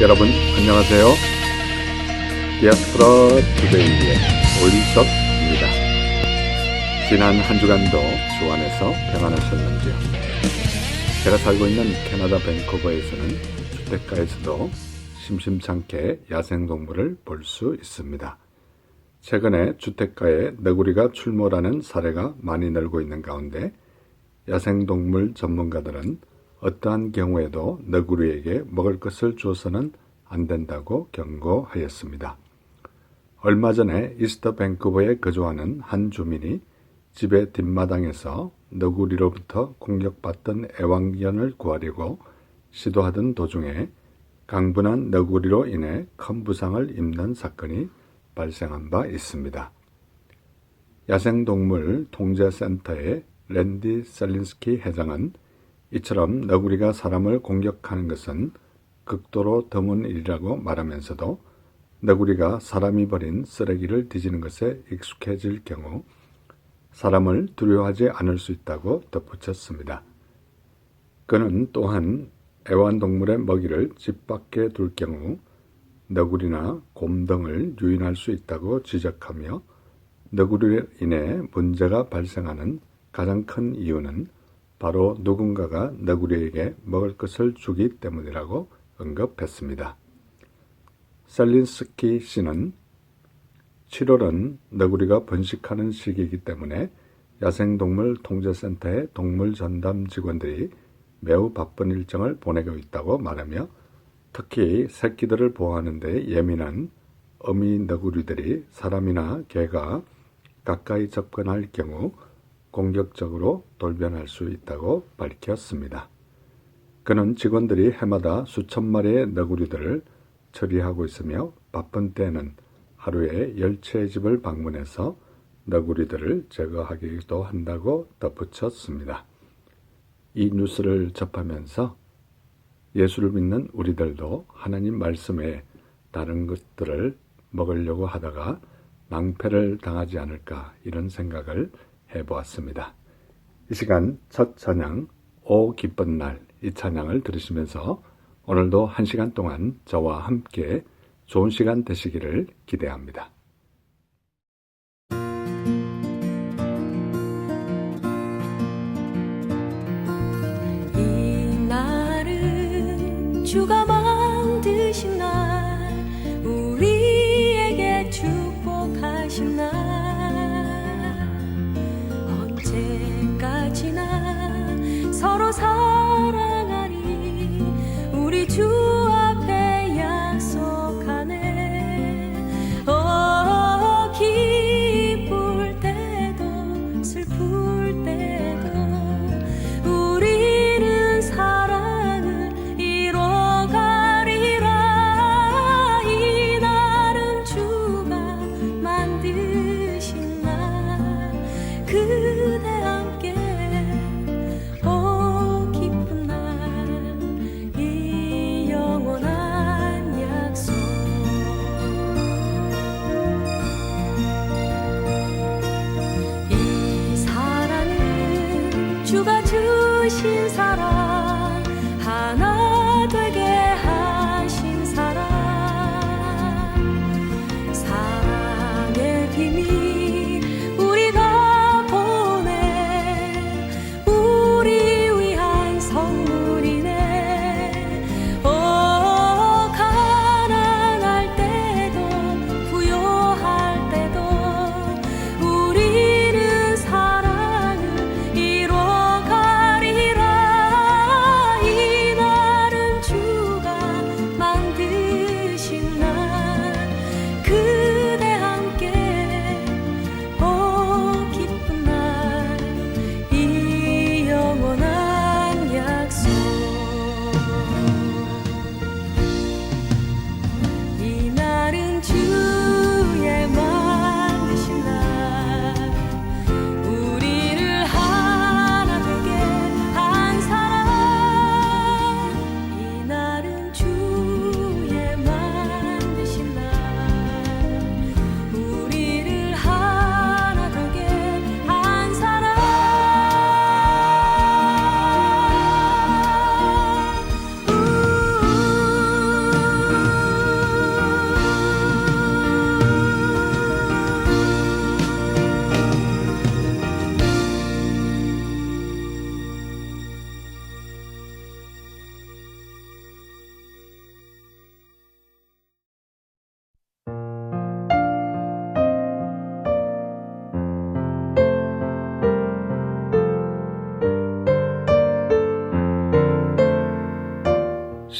여러분 안녕하세요. 디아스포라 투데이의 올리석입니다. 지난 한 주간도 주 안에서 평안하셨는지요? 제가 살고 있는 캐나다 밴쿠버에서는 주택가에서도 심심찮게 야생동물을 볼 수 있습니다. 최근에 주택가에 너구리가 출몰하는 사례가 많이 늘고 있는 가운데 야생동물 전문가들은 어떠한 경우에도 너구리에게 먹을 것을 줘서는 안 된다고 경고하였습니다. 얼마 전에 이스트 밴쿠버에 거주하는 한 주민이 집의 뒷마당에서 너구리로부터 공격받던 애완견을 구하려고 시도하던 도중에 강분한 너구리로 인해 큰 부상을 입는 사건이 발생한 바 있습니다. 야생동물 통제센터의 랜디 셀린스키 회장은 이처럼 너구리가 사람을 공격하는 것은 극도로 드문 일이라고 말하면서도 너구리가 사람이 버린 쓰레기를 뒤지는 것에 익숙해질 경우 사람을 두려워하지 않을 수 있다고 덧붙였습니다. 그는 또한 애완동물의 먹이를 집 밖에 둘 경우 너구리나 곰 등을 유인할 수 있다고 지적하며 너구리로 인해 문제가 발생하는 가장 큰 이유는 바로 누군가가 너구리에게 먹을 것을 주기 때문이라고 언급했습니다. 셀린스키 씨는 7월은 너구리가 번식하는 시기이기 때문에 야생동물 통제센터의 동물 전담 직원들이 매우 바쁜 일정을 보내고 있다고 말하며 특히 새끼들을 보호하는 데 예민한 어미 너구리들이 사람이나 개가 가까이 접근할 경우 공격적으로 돌변할 수 있다고 밝혔습니다. 그는 직원들이 해마다 수천 마리의 너구리들을 처리하고 있으며 바쁜 때에는 하루에 10채의 집을 방문해서 너구리들을 제거하기도 한다고 덧붙였습니다. 이 뉴스를 접하면서 예수를 믿는 우리들도 하나님 말씀에 다른 것들을 먹으려고 하다가 낭패를 당하지 않을까 이런 생각을 해보았습니다. 이 시간 첫 찬양 오 기쁜 날 이 찬양을 들으시면서 오늘도 한 시간 동안 저와 함께 좋은 시간 되시기를 기대합니다. 이 날은 주가 만드신 날 우리에게 축복하신 날 언제까지나 서로 사랑하니 우리 주 앞에 약속하네. 기쁠 때도 슬플 때도 우리는 사랑을 이뤄가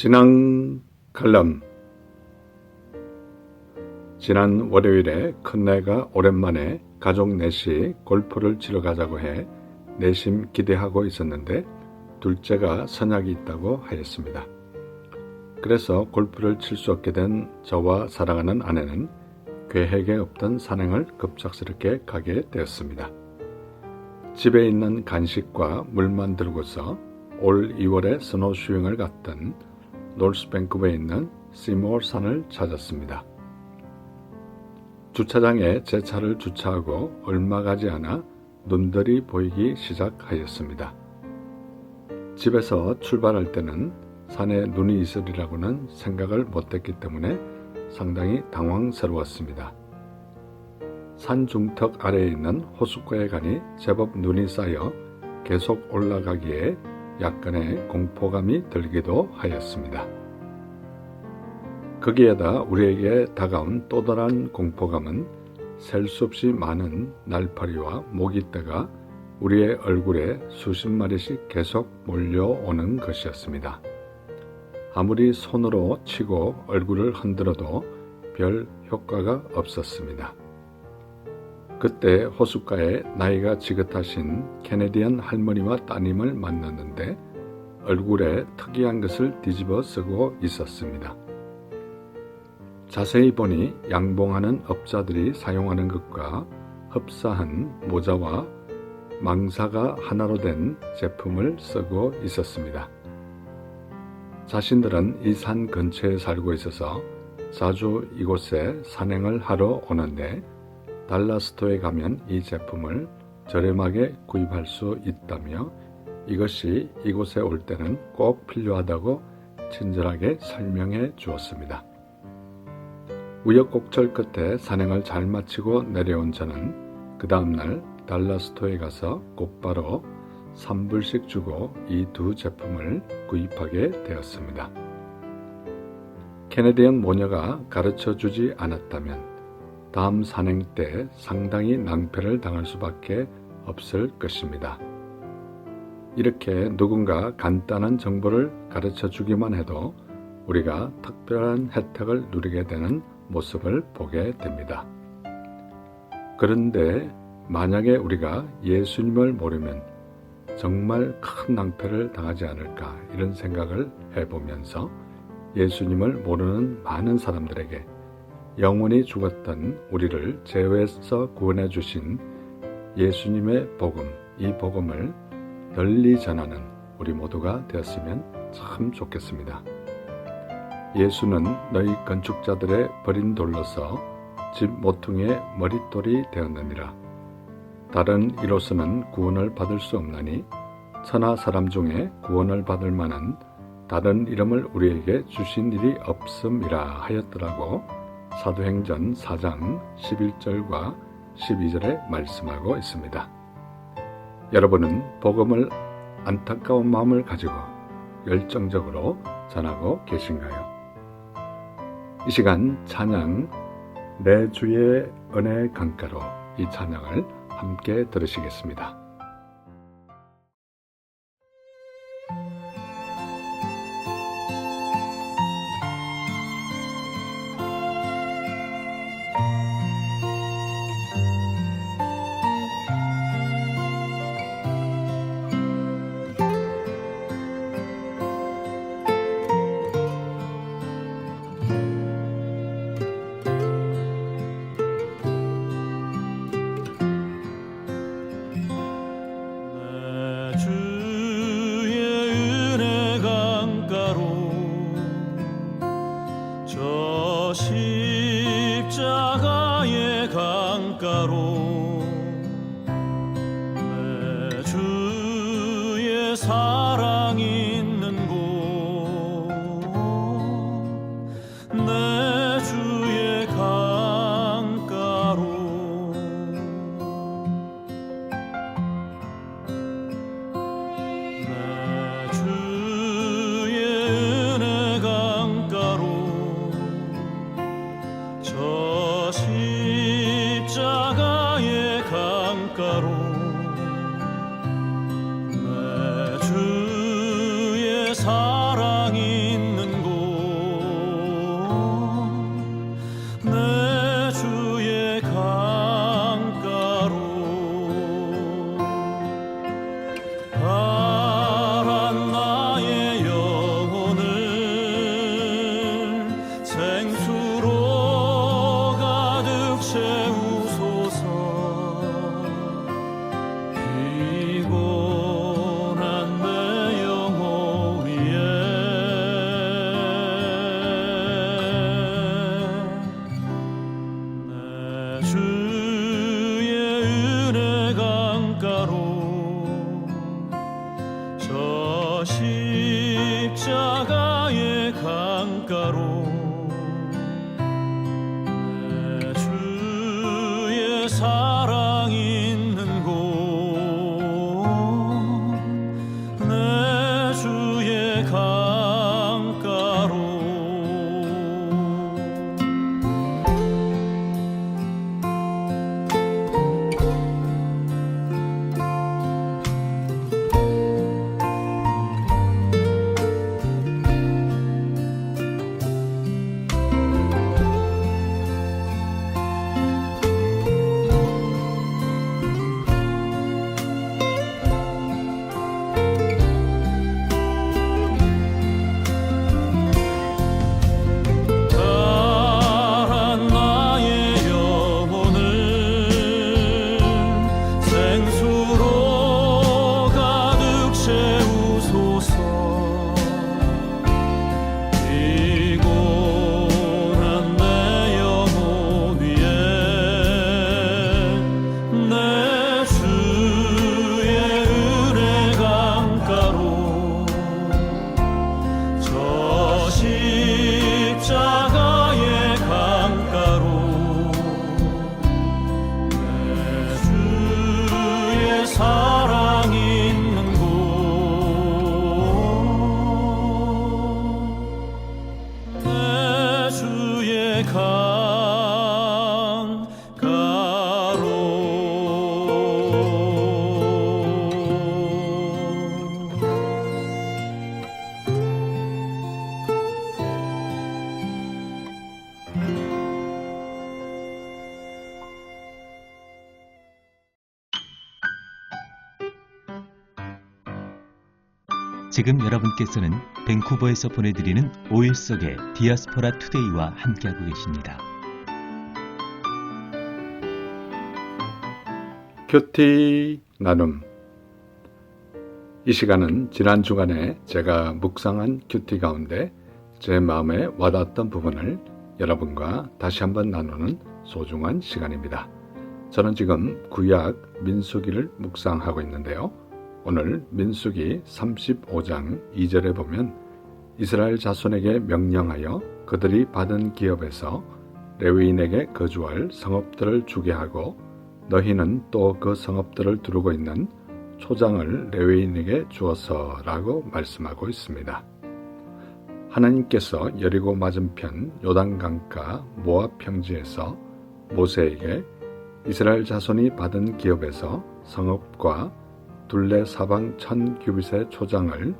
신앙 칼럼. 지난 월요일에 큰애가 오랜만에 가족 넷이 골프를 치러 가자고 해 내심 기대하고 있었는데 둘째가 선약이 있다고 하였습니다. 그래서 골프를 칠 수 없게 된 저와 사랑하는 아내는 계획에 없던 산행을 급작스럽게 가게 되었습니다. 집에 있는 간식과 물만 들고서 올 2월에 스노우슈잉을 갔던 노스밴쿠버에 있는 시모어 산을 찾았습니다. 주차장에 제 차를 주차하고 얼마 가지 않아 눈들이 보이기 시작하였습니다. 집에서 출발할 때는 산에 눈이 있으리라고는 생각을 못했기 때문에 상당히 당황스러웠습니다. 산 중턱 아래에 있는 호숫가에 가니 제법 눈이 쌓여 계속 올라가기에 약간의 공포감이 들기도 하였습니다. 거기에다 우리에게 다가온 또 다른 공포감은 셀 수 없이 많은 날파리와 모기떼가 우리의 얼굴에 수십 마리씩 계속 몰려오는 것이었습니다. 아무리 손으로 치고 얼굴을 흔들어도 별 효과가 없었습니다. 그때 호숫가에 나이가 지긋하신 캐네디언 할머니와 따님을 만났는데 얼굴에 특이한 것을 뒤집어 쓰고 있었습니다. 자세히 보니 양봉하는 업자들이 사용하는 것과 흡사한 모자와 망사가 하나로 된 제품을 쓰고 있었습니다. 자신들은 이 산 근처에 살고 있어서 자주 이곳에 산행을 하러 오는데 달라스토어에 가면 이 제품을 저렴하게 구입할 수 있다며 이것이 이곳에 올 때는 꼭 필요하다고 친절하게 설명해 주었습니다. 우여곡절 끝에 산행을 잘 마치고 내려온 저는 그 다음날 달라스토어에 가서 곧바로 3불씩 주고 이 두 제품을 구입하게 되었습니다. 캐네디언 모녀가 가르쳐 주지 않았다면 다음 산행 때 상당히 낭패를 당할 수밖에 없을 것입니다. 이렇게 누군가 간단한 정보를 가르쳐 주기만 해도 우리가 특별한 혜택을 누리게 되는 모습을 보게 됩니다. 그런데 만약에 우리가 예수님을 모르면 정말 큰 낭패를 당하지 않을까 이런 생각을 해보면서 예수님을 모르는 많은 사람들에게 영원히 죽었던 우리를 죄에서 구원해 주신 예수님의 복음, 이 복음을 널리 전하는 우리 모두가 되었으면 참 좋겠습니다. 예수는 너희 건축자들의 버린 돌로서 집 모퉁이의 머릿돌이 되었느니라. 다른 이로서는 구원을 받을 수 없나니 천하 사람 중에 구원을 받을 만한 다른 이름을 우리에게 주신 일이 없음이라 하였더라고 사도행전 4장 11절과 12절에 말씀하고 있습니다. 여러분은 복음을 안타까운 마음을 가지고 열정적으로 전하고 계신가요? 이 시간 찬양 내 주의 은혜 강가로 이 찬양을 함께 들으시겠습니다. 십자가의 강가로 내 주의 사랑 있는 곳 내 주의 강가로 내 주의 은혜 강가로 저 십자가의 강가로 내 주 주의 은혜 강가로 저 십자가의 강가로 내 주의 사랑 있는 곳 내 주의 강가로 다한 나의 영혼을 생수로 가득 채우소서 피곤한 내 영혼 위에 내 주의 은혜 강가로 저 십자가의 강가로 내 주의 사랑 있는 곳 내 주의 강가로 지금 여러분께서는 밴쿠버에서 보내드리는 5일 속의 디아스포라 투데이와 함께하고 계십니다. 큐티 나눔. 이 시간은 지난 주간에 제가 묵상한 큐티 가운데 제 마음에 와닿았던 부분을 여러분과 다시 한번 나누는 소중한 시간입니다. 저는 지금 구약 민수기를 묵상하고 있는데요. 오늘 민수기 35장 2절에 보면 이스라엘 자손에게 명령하여 그들이 받은 기업에서 레위인에게 거주할 성읍들을 주게 하고 너희는 또 그 성읍들을 두르고 있는 초장을 레위인에게 주어서 라고 말씀하고 있습니다. 하나님께서 여리고 맞은편 요단강가 모압 평지에서 모세에게 이스라엘 자손이 받은 기업에서 성읍과 둘레 사방 1000규빗의 초장을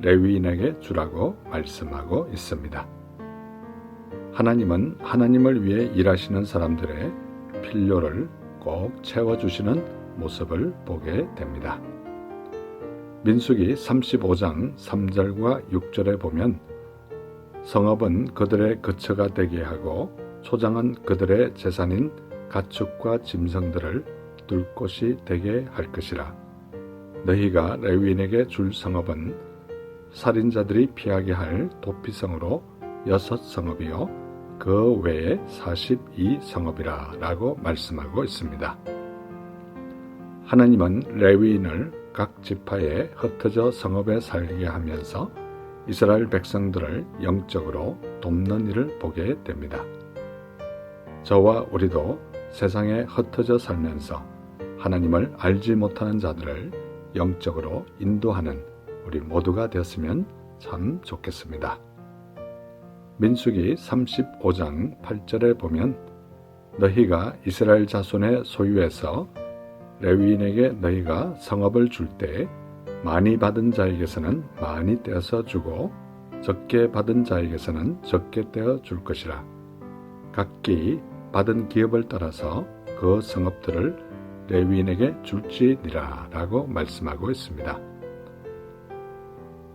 레위인에게 주라고 말씀하고 있습니다. 하나님은 하나님을 위해 일하시는 사람들의 필요를 꼭 채워주시는 모습을 보게 됩니다. 민수기 35장 3절과 6절에 보면 성읍은 그들의 거처가 되게 하고 초장은 그들의 재산인 가축과 짐승들을 둘 곳이 되게 할 것이라. 너희가 레위인에게 줄 성읍은 살인자들이 피하게 할 도피성으로 6성읍이요 그 외에 42성읍이라 라고 말씀하고 있습니다. 하나님은 레위인을 각 지파에 흩어져 성읍에 살게 하면서 이스라엘 백성들을 영적으로 돕는 일을 보게 됩니다. 저와 우리도 세상에 흩어져 살면서 하나님을 알지 못하는 자들을 영적으로 인도하는 우리 모두가 되었으면 참 좋겠습니다. 민수기 35장 8절에 보면 너희가 이스라엘 자손의 소유에서 레위인에게 너희가 성읍을 줄 때 많이 받은 자에게서는 많이 떼어서 주고 적게 받은 자에게서는 적게 떼어 줄 것이라. 각기 받은 기업을 따라서 그 성읍들을 레위인에게 줄지니라 라고 말씀하고 있습니다.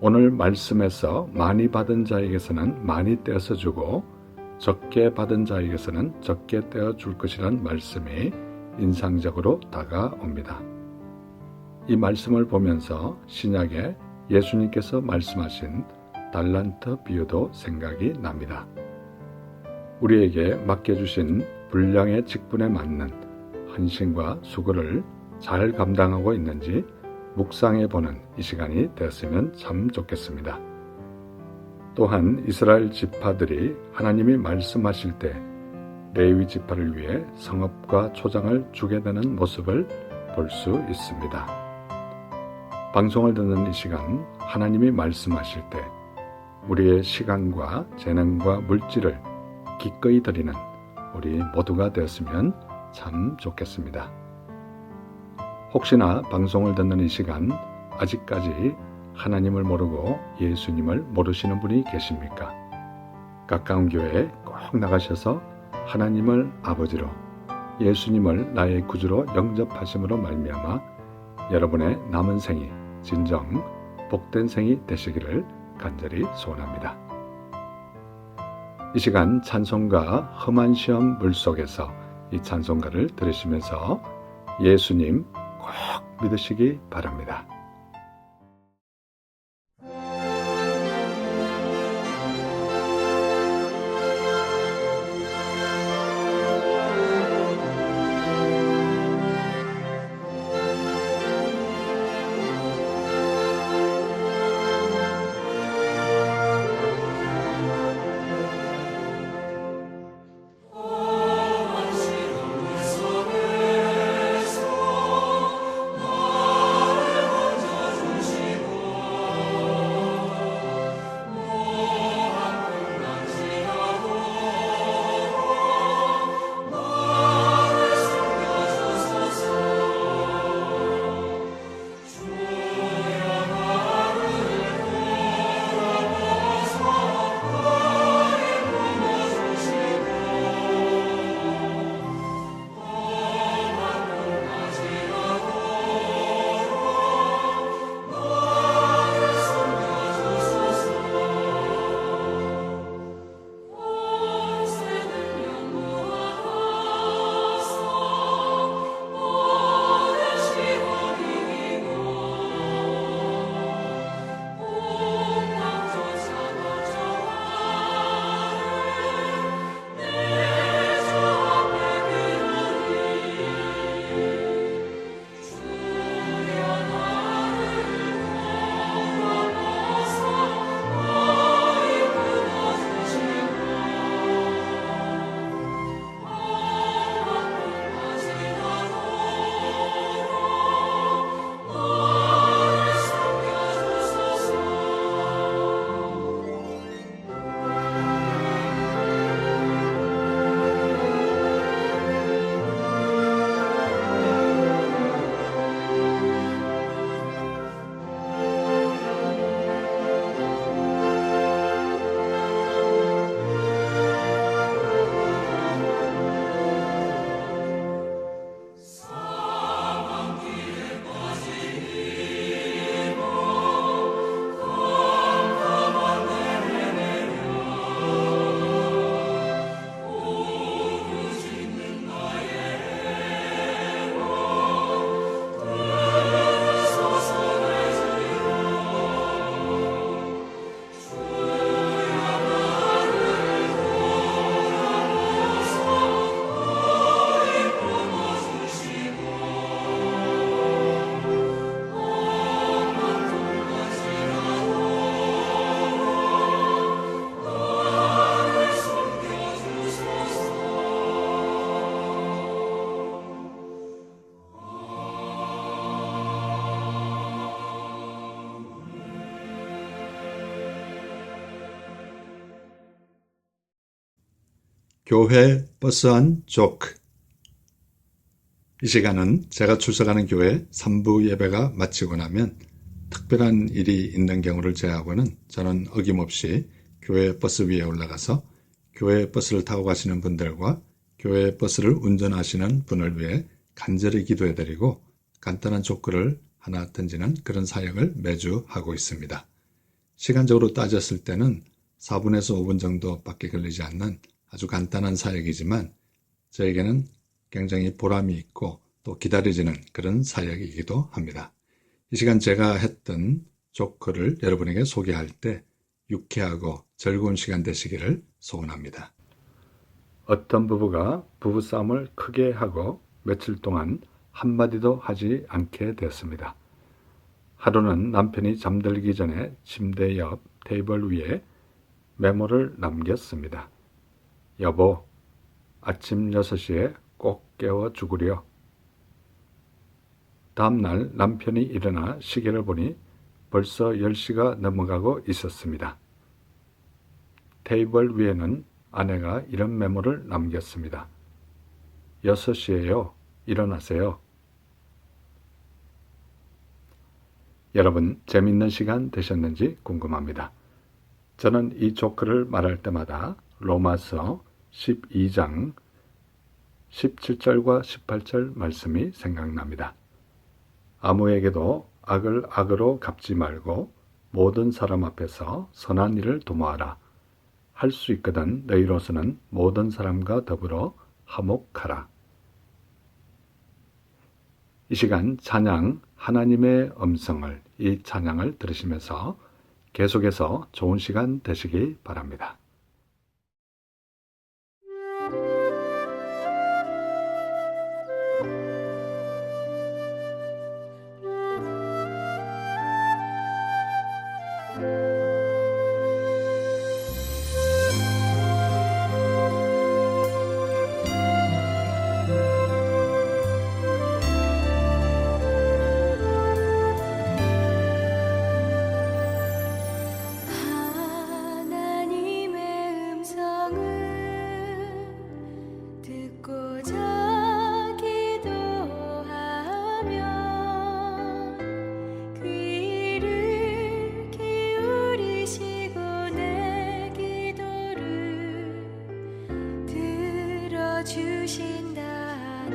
오늘 말씀에서 많이 받은 자에게서는 많이 떼어서 주고 적게 받은 자에게서는 적게 떼어 줄 것이라는 말씀이 인상적으로 다가옵니다. 이 말씀을 보면서 신약에 예수님께서 말씀하신 달란트 비유도 생각이 납니다. 우리에게 맡겨주신 분량의 직분에 맞는 헌신과 수고를 잘 감당하고 있는지 묵상해 보는 이 시간이 되었으면 참 좋겠습니다. 또한 이스라엘 지파들이 하나님이 말씀하실 때 레위 지파를 위해 성읍과 초장을 주게 되는 모습을 볼 수 있습니다. 방송을 듣는 이 시간, 하나님이 말씀하실 때 우리의 시간과 재능과 물질을 기꺼이 드리는 우리 모두가 되었으면 참 좋겠습니다. 혹시나 방송을 듣는 이 시간 아직까지 하나님을 모르고 예수님을 모르시는 분이 계십니까? 가까운 교회에 꼭 나가셔서 하나님을 아버지로, 예수님을 나의 구주로 영접하심으로 말미암아 여러분의 남은 생이 진정 복된 생이 되시기를 간절히 소원합니다. 이 시간 찬송가 험한 시험 물속에서 이 찬송가를 들으시면서 예수님 꼭 믿으시기 바랍니다. 교회 버스 안 조크. 이 시간은 제가 출석하는 교회 3부 예배가 마치고 나면 특별한 일이 있는 경우를 제외하고는 저는 어김없이 교회 버스 위에 올라가서 교회 버스를 타고 가시는 분들과 교회 버스를 운전하시는 분을 위해 간절히 기도해드리고 간단한 조크를 하나 던지는 그런 사역을 매주 하고 있습니다. 시간적으로 따졌을 때는 4분에서 5분 정도밖에 걸리지 않는 아주 간단한 사역이지만 저에게는 굉장히 보람이 있고 또 기다려지는 그런 사역이기도 합니다. 이 시간 제가 했던 조크를 여러분에게 소개할 때 유쾌하고 즐거운 시간 되시기를 소원합니다. 어떤 부부가 부부싸움을 크게 하고 며칠 동안 한마디도 하지 않게 됐습니다. 하루는 남편이 잠들기 전에 침대 옆 테이블 위에 메모를 남겼습니다. 여보, 아침 6시에 꼭 깨워 주구려. 다음날 남편이 일어나 시계를 보니 벌써 10시가 넘어가고 있었습니다. 테이블 위에는 아내가 이런 메모를 남겼습니다. 6시에요. 일어나세요. 여러분, 재밌는 시간 되셨는지 궁금합니다. 저는 이 조크를 말할 때마다 로마서 12장 17절과 18절 말씀이 생각납니다. 아무에게도 악을 악으로 갚지 말고 모든 사람 앞에서 선한 일을 도모하라. 할 수 있거든 너희로서는 모든 사람과 더불어 화목하라. 이 시간 찬양 하나님의 음성을 이 찬양을 들으시면서 계속해서 좋은 시간 되시기 바랍니다. 하나님의 음성을 듣고자 기도하면 귀를 기울이시고 내 기도를 들어주신다네.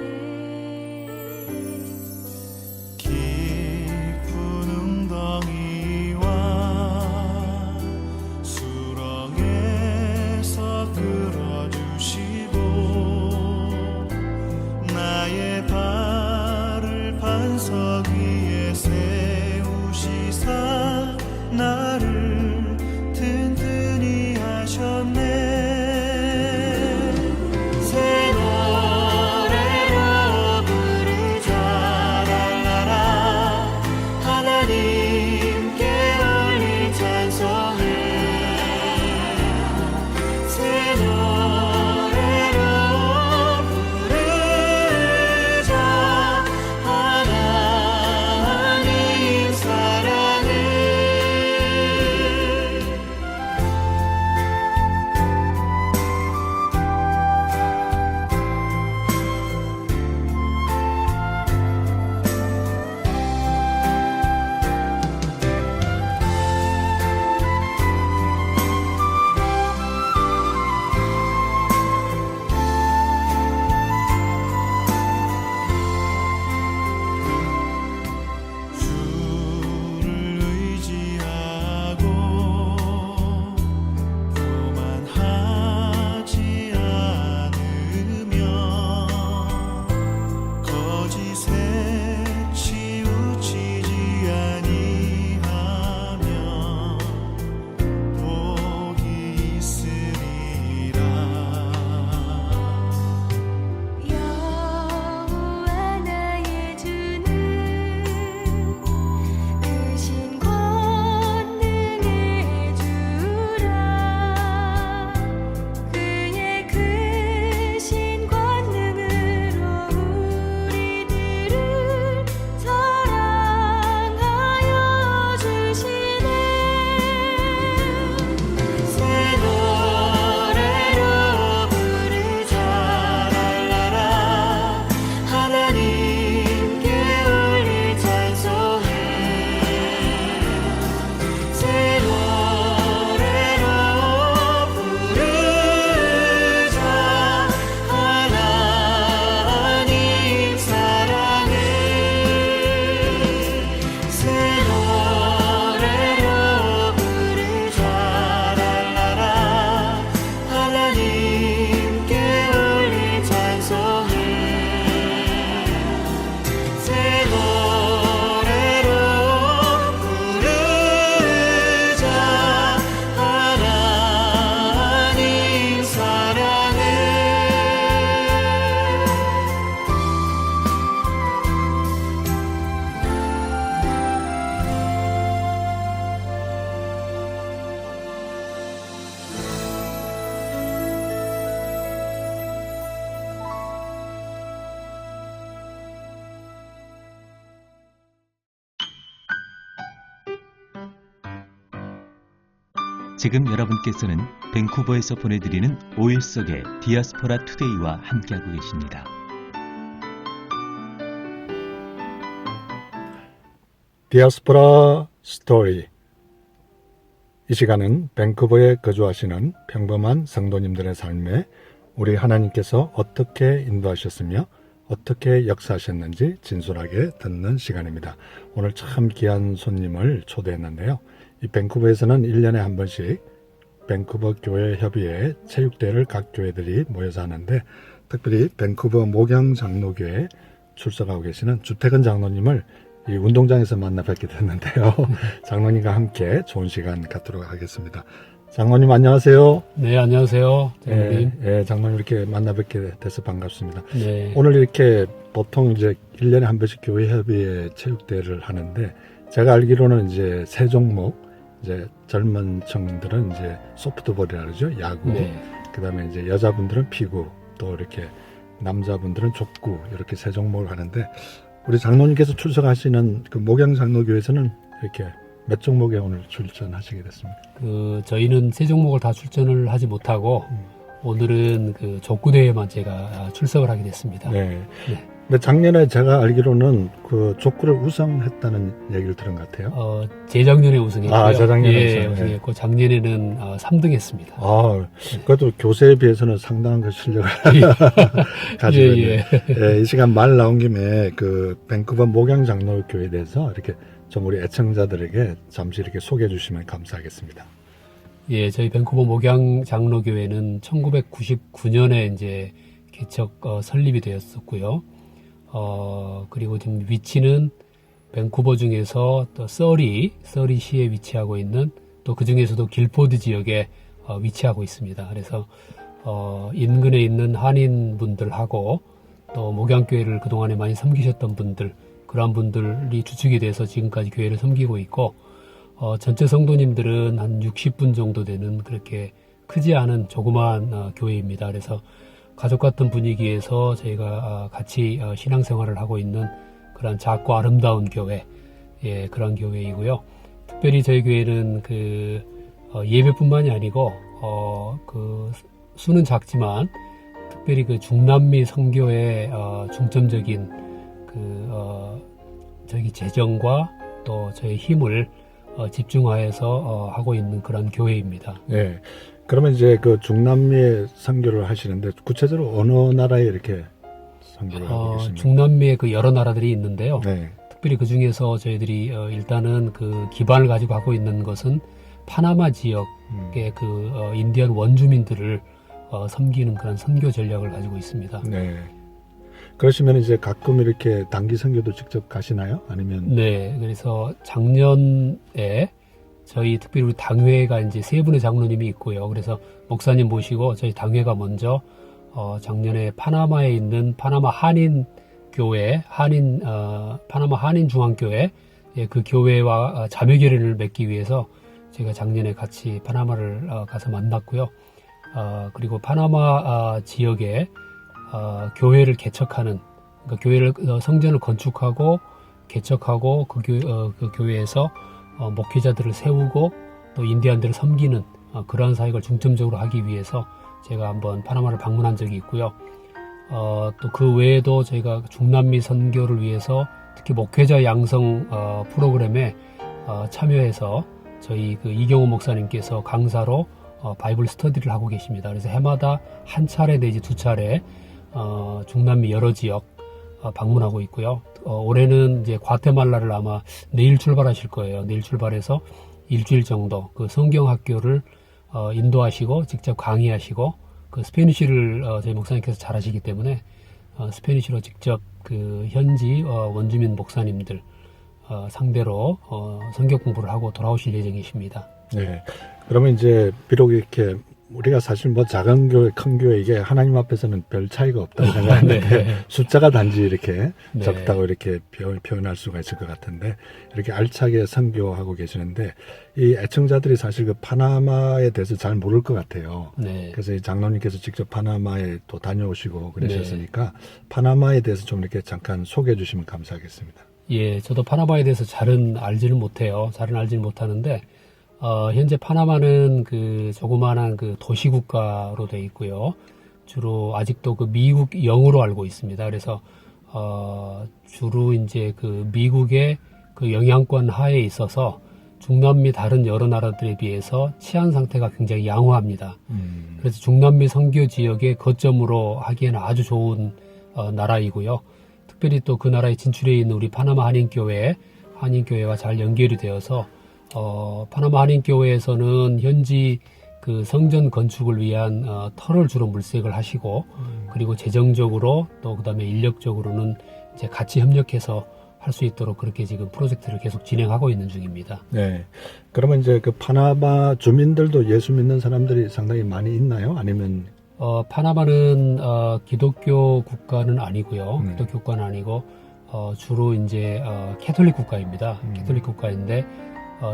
깊은 웅덩이와 수렁에서 끌어주시고 나의 발을 반석 위에 세우시사 나를 든든히 하셨네. 새 노래로 부르자 랄라라 하나님께 올릴 찬송을 새 노래로 부르자 하나님께 지금 여러분께서는 밴쿠버에서 보내드리는 오일 속의 디아스포라 투데이와 함께하고 계십니다. 디아스포라 스토리. 이 시간은 밴쿠버에 거주하시는 평범한 성도님들의 삶에 우리 하나님께서 어떻게 인도하셨으며 어떻게 역사하셨는지 진솔하게 듣는 시간입니다. 오늘 참 귀한 손님을 초대했는데요. 이 밴쿠버에서는 1년에 한 번씩 밴쿠버 교회 협의회 체육대회를 각 교회들이 모여서 하는데, 특별히 밴쿠버 목양 장로교회 출석하고 계시는 주태근 장로님을 이 운동장에서 만나 뵙게 됐는데요. 장로님과 함께 좋은 시간 갖도록 하겠습니다. 장로님 안녕하세요. 네, 안녕하세요. 장로님. 장로님 이렇게 만나 뵙게 돼서 반갑습니다. 네. 오늘 이렇게 보통 이제 1년에 한 번씩 교회 협의회 체육대회를 하는데, 제가 알기로는 이제 세 종목, 이제 젊은 층들은 이제 소프트볼이라 그러죠. 야구. 네. 그다음에 이제 여자분들은 피구, 또 이렇게 남자분들은 족구, 이렇게 세 종목을 하는데, 우리 장로님께서 출석하시는 그 목양 장로교회에서는 이렇게 몇 종목에 오늘 출전하시게 됐습니다. 저희는 세 종목을 다 출전을 하지 못하고 오늘은 그 족구대회만 제가 출석을 하게 됐습니다. 네. 네. 근데 작년에 제가 알기로는 그 족구를 우승했다는 얘기를 들은 것 같아요. 재작년에 우승했고요. 아, 재작년에 예, 우승. 우승했고 작년에는 3등했습니다. 아, 그래도 교세에 비해서는 상당한 그 실력을 가지고 있는. 예. 이 시간 말 나온 김에 그 밴쿠버 목양 장로교회에 대해서 이렇게 좀 우리 애청자들에게 잠시 이렇게 소개해 주시면 감사하겠습니다. 예, 저희 밴쿠버 목양 장로교회는 1999년에 이제 개척 설립이 되었었고요. 그리고 지금 위치는 밴쿠버 중에서 또 서리시에 위치하고 있는, 또 그 중에서도 길포드 지역에 위치하고 있습니다. 그래서 인근에 있는 한인분들하고 또 목양교회를 그동안에 많이 섬기셨던 분들, 그런 분들이 주축이 돼서 지금까지 교회를 섬기고 있고, 전체 성도님들은 한 60분 정도 되는 그렇게 크지 않은 조그마한 교회입니다. 그래서 가족 같은 분위기에서 저희가 같이 신앙생활을 하고 있는 그런 작고 아름다운 교회, 예, 그런 교회이고요. 특별히 저희 교회는 그 예배뿐만이 아니고 그 수는 작지만 특별히 그 중남미 선교의 중점적인 그 저희 재정과 또 저희 힘을 집중하여서 하고 있는 그런 교회입니다. 네. 그러면 이제 그 중남미에 선교를 하시는데, 구체적으로 어느 나라에 이렇게 선교를 하고 계십니까? 중남미에 그 여러 나라들이 있는데요. 네. 특별히 그 중에서 저희들이 일단은 그 기반을 가지고 하고 있는 것은 파나마 지역의 그 인디언 원주민들을 섬기는 그런 선교 전략을 가지고 있습니다. 네. 그러시면 이제 가끔 이렇게 단기 선교도 직접 가시나요? 아니면? 네, 그래서 작년에 저희 특별히 우리 당회가 이제 세 분의 장로님이 있고요. 그래서 목사님 모시고 저희 당회가 먼저 작년에 파나마에 있는 파나마 한인 교회, 파나마 한인 중앙교회, 예, 그 교회와 자매 결연을 맺기 위해서 제가 작년에 같이 파나마를 가서 만났고요. 그리고 파나마 지역에 교회를 개척하는, 그러니까 교회를 성전을 건축하고 개척하고 그 교회에서 목회자들을 세우고 또 인디안들을 섬기는 그러한 사역을 중점적으로 하기 위해서 제가 한번 파나마를 방문한 적이 있고요. 또 그 외에도 저희가 중남미 선교를 위해서 특히 목회자 양성 프로그램에 참여해서 저희 그 이경호 목사님께서 강사로 바이블 스터디를 하고 계십니다. 그래서 해마다 한 차례 내지 두 차례 중남미 여러 지역 방문하고 있고요. 올해는 이제 과테말라를 아마 내일 출발하실 거예요. 내일 출발해서 일주일 정도 그 성경학교를 인도하시고 직접 강의하시고, 그 스페니쉬를 저희 목사님께서 잘 하시기 때문에 스페니쉬로 직접 그 현지 원주민 목사님들 상대로 성경 공부를 하고 돌아오실 예정이십니다. 네. 그러면 이제 비록 이렇게 우리가 사실 뭐 작은 교회, 큰 교회, 이게 하나님 앞에서는 별 차이가 없다고 생각하는데 네. 숫자가 단지 이렇게 네. 적다고 이렇게 표현할 수가 있을 것 같은데, 이렇게 알차게 선교하고 계시는데, 이 애청자들이 사실 그 파나마에 대해서 잘 모를 것 같아요. 네. 그래서 이 장로님께서 직접 파나마에 또 다녀오시고 그러셨으니까 파나마에 대해서 좀 이렇게 잠깐 소개해 주시면 감사하겠습니다. 예, 저도 파나마에 대해서 잘은 알지는 못해요. 잘은 알지는 못하는데 현재 파나마는 그 조그마한 그 도시국가로 되어 있고요. 주로 아직도 그 미국 영으로 알고 있습니다. 그래서 주로 이제 그 미국의 그 영향권 하에 있어서 중남미 다른 여러 나라들에 비해서 치안 상태가 굉장히 양호합니다. 그래서 중남미 선교 지역의 거점으로 하기에는 아주 좋은 나라이고요. 특별히 또 그 나라에 진출해 있는 우리 파나마 한인교회와 잘 연결이 되어서 파나마 한인교회에서는 현지 그 성전 건축을 위한 터를 주로 물색을 하시고 그리고 재정적으로 또 그다음에 인력적으로는 이제 같이 협력해서 할 수 있도록 그렇게 지금 프로젝트를 계속 진행하고 있는 중입니다. 네. 그러면 이제 그 파나마 주민들도 예수 믿는 사람들이 상당히 많이 있나요? 아니면 파나마는 기독교 국가는 아니고요. 기독교 국가는 아니고 주로 이제 캐톨릭 국가입니다. 캐톨릭 국가인데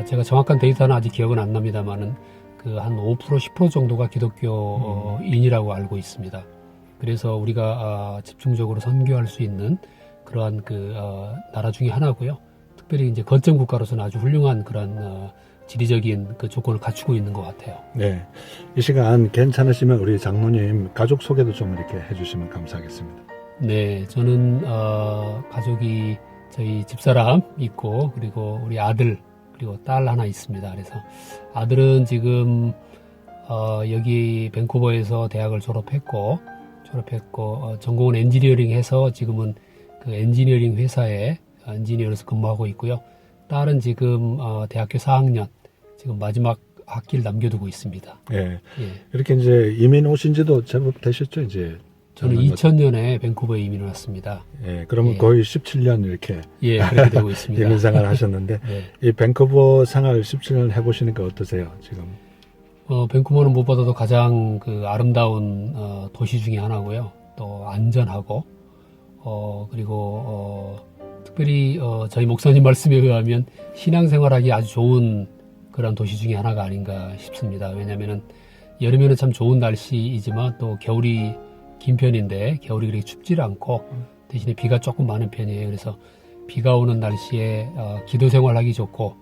제가 정확한 데이터는 아직 기억은 안 납니다만은 그 한 5% 10% 정도가 기독교인이라고 알고 있습니다. 그래서 우리가 집중적으로 선교할 수 있는 그러한 그 나라 중에 하나고요. 특별히 이제 거점 국가로서는 아주 훌륭한 그런 지리적인 그 조건을 갖추고 있는 것 같아요. 네. 이 시간 괜찮으시면 우리 장로님 가족 소개도 좀 이렇게 해주시면 감사하겠습니다. 네, 저는 가족이 저희 집사람 있고 그리고 우리 아들 그리고 딸 하나 있습니다. 그래서 아들은 지금 여기 밴쿠버에서 대학을 졸업했고 전공은 엔지니어링 해서 지금은 그 엔지니어링 회사에 엔지니어로서 근무하고 있고요. 딸은 지금 대학교 4학년 지금 마지막 학기를 남겨두고 있습니다. 예. 예. 이렇게 이제 이민 오신 지도 제법 되셨죠, 이제? 저는 2000년에 밴쿠버에 이민을 왔습니다. 예, 그러면 예. 거의 17년 이렇게 예, 그렇게 되고 있습니다. 이민 생활 하셨는데, 네. 이 밴쿠버 생활 17년 해보시니까 어떠세요, 지금? 밴쿠버는 무엇보다도 가장 그 아름다운 도시 중에 하나고요. 또 안전하고 그리고 특별히 저희 목사님 말씀에 의하면 신앙생활하기 아주 좋은 그런 도시 중에 하나가 아닌가 싶습니다. 왜냐하면은 여름에는 참 좋은 날씨이지만 또 겨울이 긴 편인데 겨울이 그렇게 춥지를 않고 대신에 비가 조금 많은 편이에요. 그래서 비가 오는 날씨에 기도 생활하기 좋고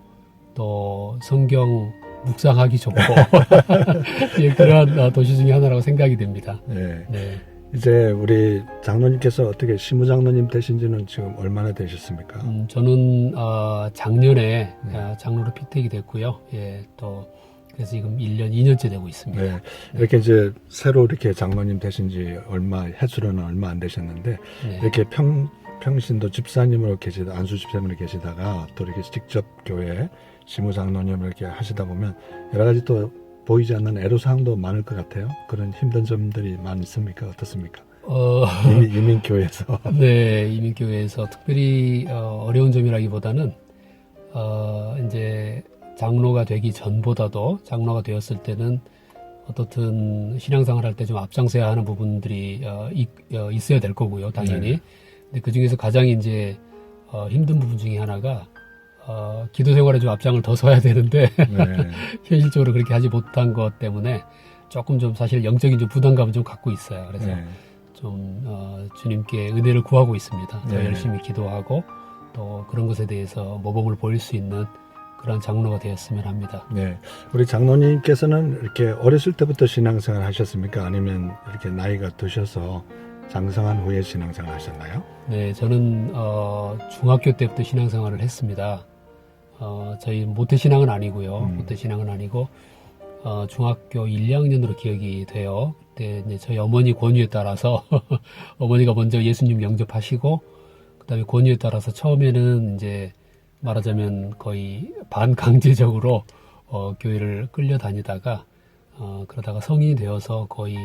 또 성경 묵상하기 좋고 예, 그러한 도시 중에 하나라고 생각이 됩니다. 네. 네. 이제 우리 장로님께서 어떻게 시무장로님 되신 지는 지금 얼마나 되셨습니까? 저는 작년에 장로로 피택이 됐고요. 예, 또 그래서 지금 1년, 2년째 되고 있습니다. 네. 이렇게 이제 새로 이렇게 장로님 되신 지 횟수로는 얼마 안 되셨는데, 네. 이렇게 평신도 집사님으로 안수 집사님으로 계시다가 또 이렇게 직접 교회 시무장로님을 이렇게 하시다 보면 여러 가지 또 보이지 않는 애로사항도 많을 것 같아요. 그런 힘든 점들이 많습니까? 어떻습니까? 이민교회에서. 네, 이민교회에서 특별히 어려운 점이라기보다는 이제 장로가 되기 전보다도 장로가 되었을 때는 어떻든 신앙생활 할 때 좀 앞장서야 하는 부분들이 있어야 될 거고요, 당연히. 네. 근데 그 중에서 가장 이제 힘든 부분 중에 하나가 기도 생활에 좀 앞장을 더 서야 되는데 네. 현실적으로 그렇게 하지 못한 것 때문에 조금 좀 사실 영적인 좀 부담감을 좀 갖고 있어요. 그래서 네. 좀 주님께 은혜를 구하고 있습니다. 더 네. 열심히 기도하고 또 그런 것에 대해서 모범을 보일 수 있는 그런 장로가 되었으면 합니다. 네. 우리 장로님께서는 이렇게 어렸을 때부터 신앙생활 하셨습니까? 아니면 이렇게 나이가 드셔서 장성한 후에 신앙생활 하셨나요? 네, 저는 중학교 때부터 신앙생활을 했습니다. 저희 모태신앙은 아니고요. 모태신앙은 아니고 중학교 1, 2학년으로 기억이 돼요. 그때 이제 저희 어머니 권유에 따라서 어머니가 먼저 예수님 영접하시고 그다음에 권유에 따라서 처음에는 이제 말하자면 거의 반강제적으로 교회를 끌려다니다가 그러다가 성인이 되어서 거의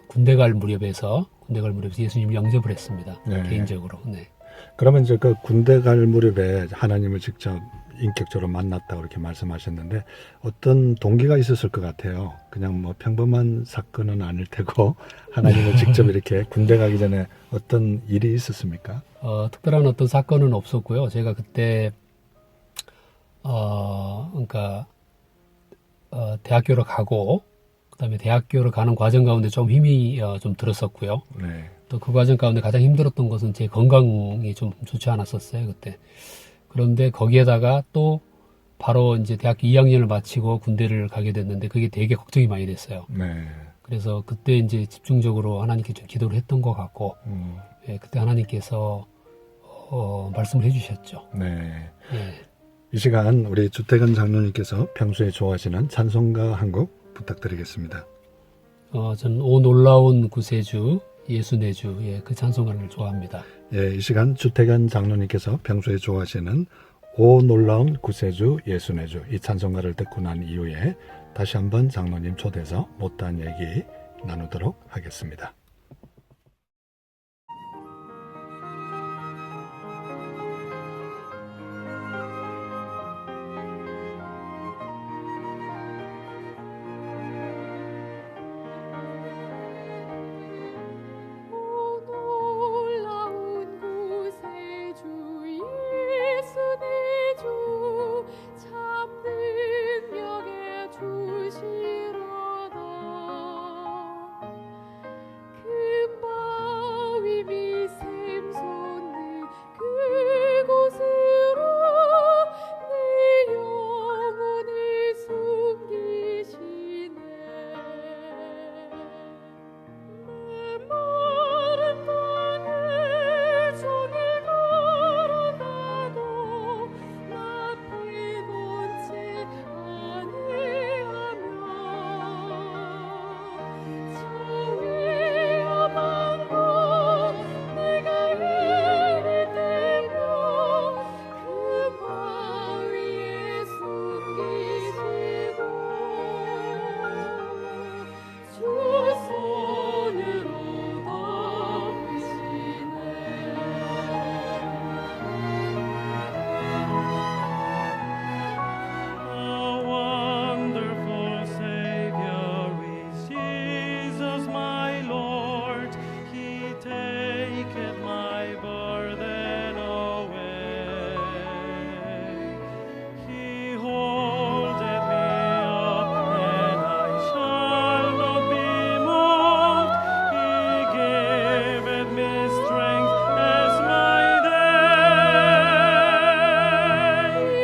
군대 갈 무렵에서 예수님 영접을 했습니다. 네. 개인적으로. 네. 그러면 이제 그 군대 갈 무렵에 하나님을 직접 인격적으로 만났다고 이렇게 말씀하셨는데 어떤 동기가 있었을 것 같아요. 그냥 뭐 평범한 사건은 아닐 테고 하나님을 직접 이렇게 군대 가기 전에 어떤 일이 있었습니까? 특별한 어떤 사건은 없었고요. 제가 그때 그러니까 대학교를 가고 그다음에 대학교를 가는 과정 가운데 좀 힘이 좀 들었었고요. 네. 또 그 과정 가운데 가장 힘들었던 것은 제 건강이 좀 좋지 않았었어요, 그때. 그런데 거기에다가 또 바로 이제 대학교 2학년을 마치고 군대를 가게 됐는데 그게 되게 걱정이 많이 됐어요. 네. 그래서 그때 이제 집중적으로 하나님께 좀 기도를 했던 것 같고, 예, 그때 하나님께서 말씀을 해주셨죠. 네. 예. 이 시간 우리 주태근 장로님께서 평소에 좋아하시는 찬송가 한 곡 부탁드리겠습니다. 저는 오 놀라운 구세주 예수 내주, 예, 그 찬송가를 좋아합니다. 예, 이 시간 주태근 장로님께서 평소에 좋아하시는 오 놀라운 구세주 예수 내주 이 찬송가를 듣고 난 이후에 다시 한번 장로님 초대해서 못다한 얘기 나누도록 하겠습니다. 놀라운 구세주 예수 내주 참 능력의 주시로다 금바위 밑 샘솟는 그곳으로 내 영혼을 숨기시네 마른 땅을 종일 걸어가도 나 피곤치 아니하며 저 위험한 곳 내가 이를 때며 그 바위에 숨기시고 주 손으로 A wonderful Savior is Jesus, my Lord. He taketh my burden away. He holdeth me up, and I shall not be moved. He giveth me strength as my day.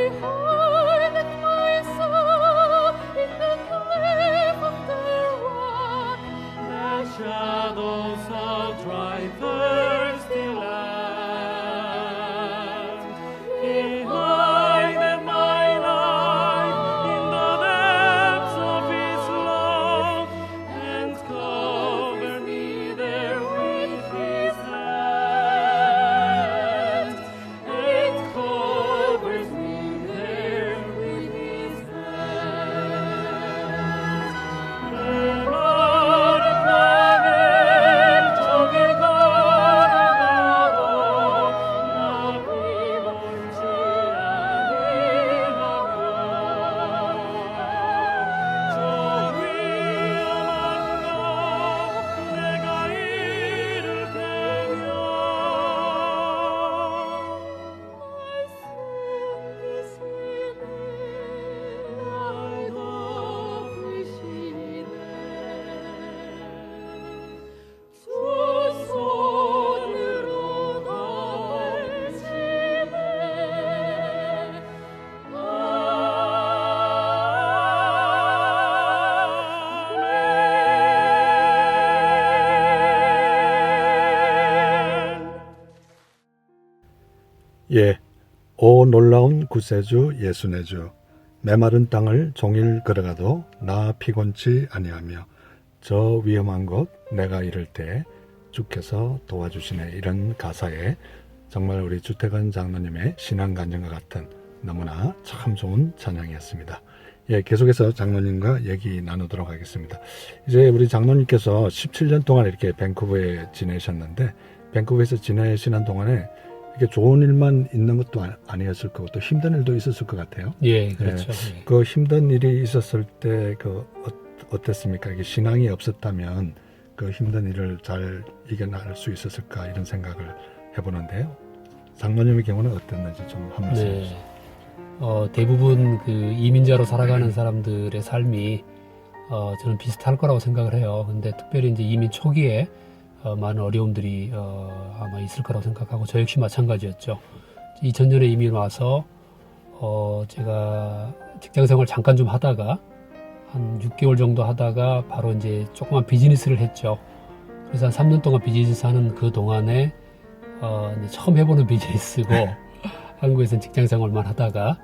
Behind my soul in the cliff of the rock, The shadows of dry, thirsty land. He hideth my life in the depths of His love, and covered me there with His hand. And covers me there with His hand. 마른 땅을 종일 걸어가도 나 피곤치 아니하며 저 위험한 곳 내가 이를 테며 날 덮으시네 주 손으로 덮으시네 아멘. 예, 오 놀라운 구세주 예수 내주 메마른 땅을 종일 걸어가도 나 피곤치 아니하며 저 위험한 곳 내가 이를 때 주께서 도와주시네. 이런 가사에 정말 우리 주태근 장로님의 신앙 간증과 같은 너무나 참 좋은 찬양이었습니다. 예, 계속해서 장로님과 얘기 나누도록 하겠습니다. 이제 우리 장로님께서 17년 동안 이렇게 밴쿠버에 지내셨는데 밴쿠버에서 지내시는 동안에 이렇게 좋은 일만 있는 것도 아니었을 거고 또 힘든 일도 있었을 것 같아요. 예, 그렇죠. 예. 그 힘든 일이 있었을 때 어땠습니까? 이게 신앙이 없었다면 그 힘든 일을 잘 이겨낼 수 있었을까 이런 생각을 해보는데요. 장로님의 경우는 어땠는지 좀 한 말씀 네. 해주세요. 대부분 그 이민자로 살아가는 사람들의 삶이 저는 비슷할 거라고 생각을 해요. 근데 특별히 이제 이민 초기에 많은 어려움들이 아마 있을 거라고 생각하고 저 역시 마찬가지였죠. 2000년에 이민 와서 제가 직장 생활 잠깐 좀 하다가 한 6개월 정도 하다가 바로 이제 조그만 비즈니스를 했죠. 그래서 한 3년 동안 비즈니스 하는 그 동안에 이제 처음 해보는 비즈니스고 한국에서는 직장 생활만 하다가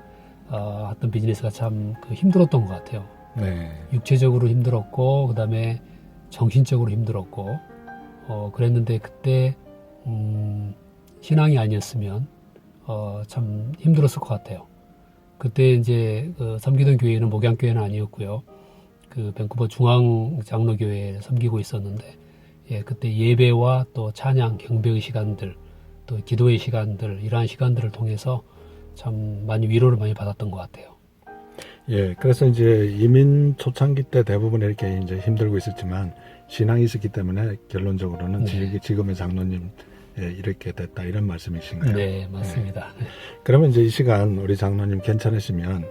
했던 비즈니스가 참 힘들었던 것 같아요. 네. 육체적으로 힘들었고 그다음에 정신적으로 힘들었고 그랬는데 그때 신앙이 아니었으면 참 힘들었을 것 같아요. 그때 이제 섬기던 교회는 목양교회는 아니었고요. 그 밴쿠버 중앙 장로교회에 섬기고 있었는데 그때 예배와 또 찬양 경배의 시간들 또 기도의 시간들 이러한 시간들을 통해서 참 많이 위로를 많이 받았던 것 같아요. 예, 그래서 이제 이민 초창기 때 대부분 이렇게 이제 힘들고 있었지만 신앙이 있었기 때문에 결론적으로는 네. 지금의 장로님 이렇게 됐다 이런 말씀이신가요? 네, 맞습니다. 그러면 이제 이 시간 우리 장로님 괜찮으시면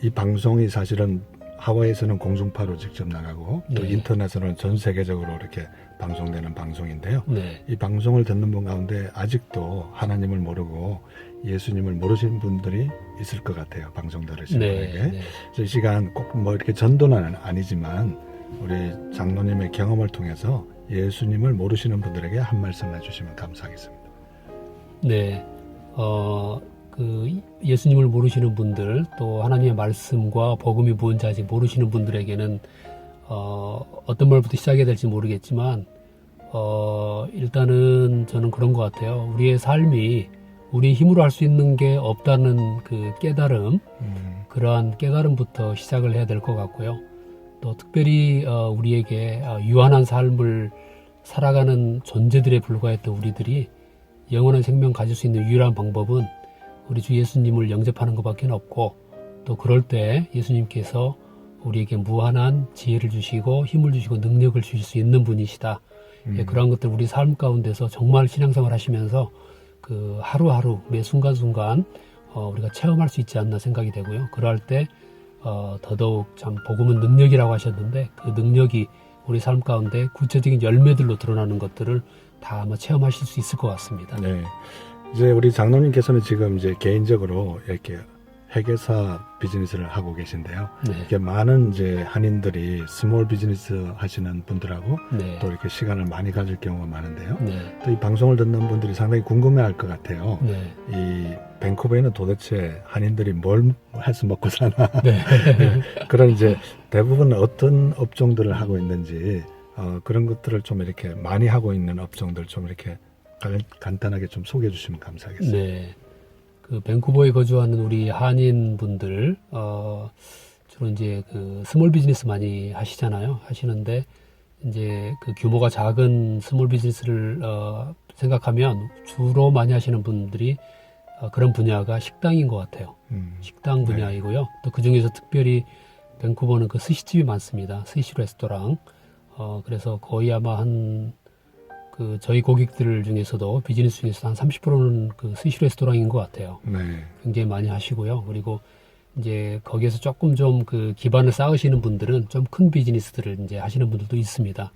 이 방송이 사실은 하와이에서는 공중파로 직접 나가고 또 네. 인터넷으로는 전 세계적으로 이렇게 방송되는 방송인데요. 네, 이 방송을 듣는 분 가운데 아직도 하나님을 모르고 예수님을 모르시는 분들이 있을 것 같아요. 방송 들으시는 네, 분에게. 네. 그래서 이 시간 꼭 뭐 이렇게 전도는 아니지만 우리 장로님의 경험을 통해서 예수님을 모르시는 분들에게 한 말씀 해주시면 감사하겠습니다. 네, 예수님을 모르시는 분들, 또 하나님의 말씀과 복음이 무엇인지 아직 모르시는 분들에게는, 어떤 말부터 시작해야 될지 모르겠지만, 일단은 저는 그런 것 같아요. 우리의 삶이 우리 힘으로 할 수 있는 게 없다는 그 깨달음, 그러한 깨달음부터 시작을 해야 될 것 같고요. 또 특별히 우리에게 유한한 삶을 살아가는 존재들에 불과했던 우리들이 영원한 생명 가질 수 있는 유일한 방법은 우리 주 예수님을 영접하는 것밖에 없고, 또 그럴 때 예수님께서 우리에게 무한한 지혜를 주시고 힘을 주시고 능력을 주실 수 있는 분이시다. 그러한 것들 우리 삶 가운데서 정말 신앙생활 하시면서 그 하루하루 매 순간순간 우리가 체험할 수 있지 않나 생각이 되고요. 그럴 때 더더욱 참 복음은 능력이라고 하셨는데 그 능력이 우리 삶 가운데 구체적인 열매들로 드러나는 것들을 다 아마 체험하실 수 있을 것 같습니다. 네. 이제 우리 장로님께서는 지금 이제 개인적으로 이렇게 회계사 비즈니스를 하고 계신데요. 네. 이렇게 많은 이제 한인들이 스몰 비즈니스 하시는 분들하고 네. 또 이렇게 시간을 많이 가질 경우가 많은데요. 네. 또 이 방송을 듣는 분들이 상당히 궁금해할 것 같아요. 네. 이 밴쿠버에는 도대체 한인들이 뭘 해서 먹고 사나? 네. 그런 이제 대부분 어떤 업종들을 하고 있는지 그런 것들을 좀 이렇게 많이 하고 있는 업종들 좀 이렇게 간단하게 좀 소개해 주시면 감사하겠습니다. 네. 그 밴쿠버에 거주하는 우리 한인 분들 주로 이제 그 스몰 비즈니스 많이 하시잖아요. 하시는데 이제 그 규모가 작은 스몰 비즈니스를 생각하면 주로 많이 하시는 분들이 그런 분야가 식당인 것 같아요. 식당 분야이고요. 또 그 중에서 특별히 밴쿠버는 그 스시집이 많습니다. 스시 레스토랑. 그래서 거의 아마 그 저희 고객들 중에서도 비즈니스 중에서 한 30%는 그 스시 레스토랑인 것 같아요. 네. 굉장히 많이 하시고요. 그리고 이제 거기에서 조금 좀 그 기반을 쌓으시는 분들은 좀 큰 비즈니스들을 이제 하시는 분들도 있습니다.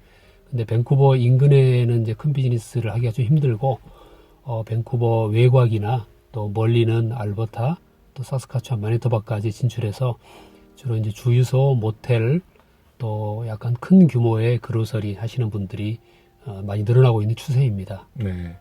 근데 밴쿠버 인근에는 이제 큰 비즈니스를 하기가 좀 힘들고, 밴쿠버 외곽이나 또 멀리는 알버타, 또 사스카추안, 마니토바까지 진출해서 주로 이제 주유소, 모텔, 또 약간 큰 규모의 그로서리 하시는 분들이 많이 늘어나고 있는 추세입니다. 네.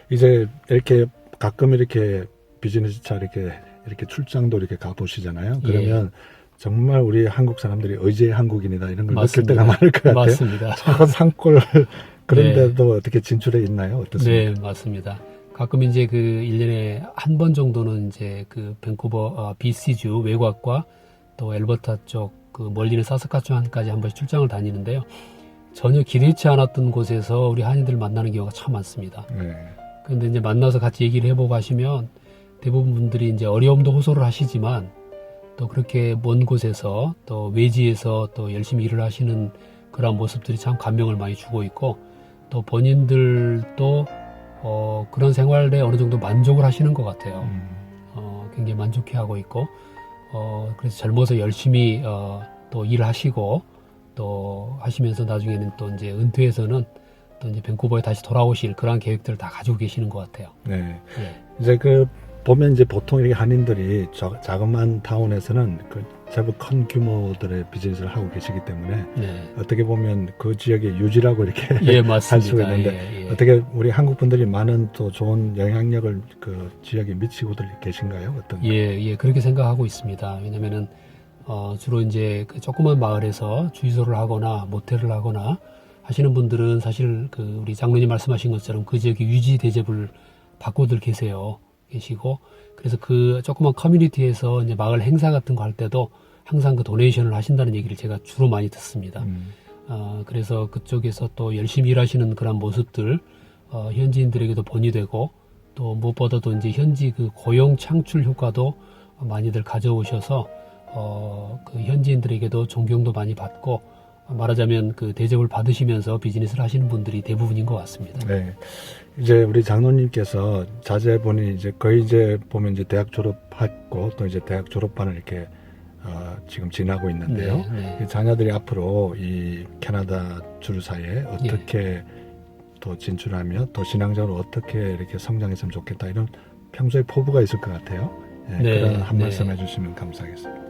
이제 이렇게 가끔 이렇게 비즈니스 차 이렇게 출장도 이렇게 가보시잖아요. 그러면 정말 우리 한국 사람들이 의지의 한국인이다 이런 걸 느낄 때가 많을 것 같아요. 맞습니다. 작은 산골 그런데도 어떻게 진출해 있나요? 어떻습니까? 네, 맞습니다. 가끔 이제 그 1년에 한 번 정도는 이제 그 밴쿠버 BC주 외곽과 또 엘버타 쪽 그 멀리는 사스카추안까지 한 번씩 출장을 다니는데요. 전혀 기대치 않았던 곳에서 우리 한인들 만나는 경우가 참 많습니다. 네. 그런데 이제 만나서 같이 얘기를 해보고 하시면 대부분 분들이 이제 어려움도 호소를 하시지만 또 그렇게 먼 곳에서 또 외지에서 또 열심히 일을 하시는 그런 모습들이 참 감명을 많이 주고 있고, 또 본인들도 그런 생활에 어느 정도 만족을 하시는 것 같아요. 굉장히 만족해하고 있고, 그래서 젊어서 열심히 또 일을 하시고 또 하시면서 나중에는 또 이제 은퇴해서는 또 이제 밴쿠버에 다시 돌아오실 그런 계획들을 다 가지고 계시는 것 같아요. 네. 네. 이제 그 보면 이제 보통 이렇게 한인들이 자그마한 타운에서는 그 제법 큰 규모들의 비즈니스를 하고 계시기 때문에 네. 어떻게 보면 그 지역의 유지라고 이렇게 예, 할 맞습니다. 수가 있는데 예, 예. 어떻게 우리 한국 분들이 많은 또 좋은 영향력을 그 지역에 미치고들 계신가요? 어떤? 예, 그렇게 생각하고 있습니다. 왜냐면은, 주로 이제 그 조그만 마을에서 주유소를 하거나 모텔을 하거나 하시는 분들은 사실 그 우리 장로님 말씀하신 것처럼 그 지역의 유지 대접을 받고들 계시고, 그래서 그 조그만 커뮤니티에서 이제 마을 행사 같은 거 할 때도 항상 그 도네이션을 하신다는 얘기를 제가 주로 많이 듣습니다. 그래서 그쪽에서 또 열심히 일하시는 그런 모습들, 현지인들에게도 본이 되고, 또 무엇보다도 이제 현지 그 고용 창출 효과도 많이들 가져오셔서, 그 현지인들에게도 존경도 많이 받고, 말하자면 그 대접을 받으시면서 비즈니스를 하시는 분들이 대부분인 것 같습니다. 네. 이제 우리 장로님께서 자제분이 이제 거의 이제 보면 이제 대학 졸업했고 또 이제 대학 졸업반을 이렇게 지금 지나고 있는데요. 네. 이 자녀들이 앞으로 이 캐나다 주류사회에 어떻게 또 진출하며 또 신앙적으로 어떻게 이렇게 성장했으면 좋겠다 이런 평소에 포부가 있을 것 같아요. 네, 그런 한 네. 말씀 해주시면 감사하겠습니다.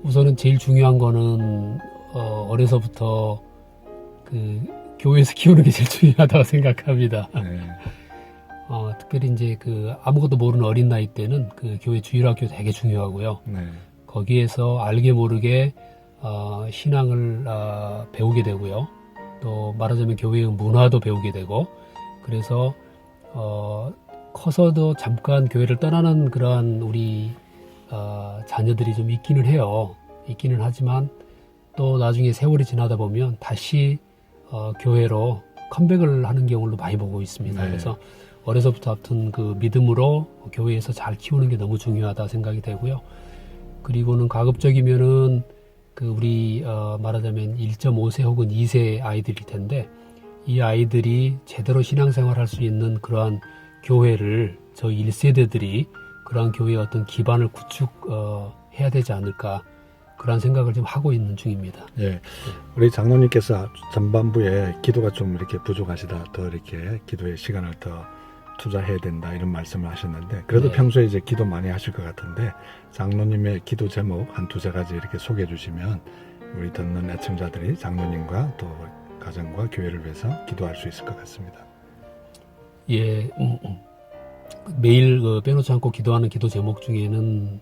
우선은 제일 중요한 거는 어려서부터 그 교회에서 키우는 게 제일 중요하다고 생각합니다. 네. 특별히 이제 그 아무것도 모르는 어린 나이 때는 그 교회 주일학교 되게 중요하고요. 네. 거기에서 알게 모르게 신앙을 배우게 되고요. 또 말하자면 교회의 문화도 배우게 되고, 그래서 커서도 잠깐 교회를 떠나는 그러한 우리 자녀들이 좀 있기는 해요. 있기는 하지만 또 나중에 세월이 지나다 보면 다시 교회로 컴백을 하는 경우를 많이 보고 있습니다. 네. 그래서 어려서부터 하여튼 그 믿음으로 교회에서 잘 키우는 게 너무 중요하다 생각이 되고요. 그리고는 가급적이면은 그 우리 말하자면 1.5세 혹은 2세 아이들일 텐데 이 아이들이 제대로 신앙생활 할 수 있는 그러한 교회를 저희 1세대들이 그러한 교회의 어떤 기반을 구축해야 되지 않을까 그런 생각을 좀 하고 있는 중입니다. 예, 우리 장로님께서 전반부에 기도가 좀 이렇게 부족하시다, 더 이렇게 기도에 시간을 더 투자해야 된다 이런 말씀을 하셨는데 그래도 네. 평소에 이제 기도 많이 하실 것 같은데 장로님의 기도 제목 한 두세 가지 이렇게 소개해 주시면 우리 듣는 애청자들이 장로님과 또 가정과 교회를 위해서 기도할 수 있을 것 같습니다. 예, 매일 빼놓지 않고 기도하는 기도 제목 중에는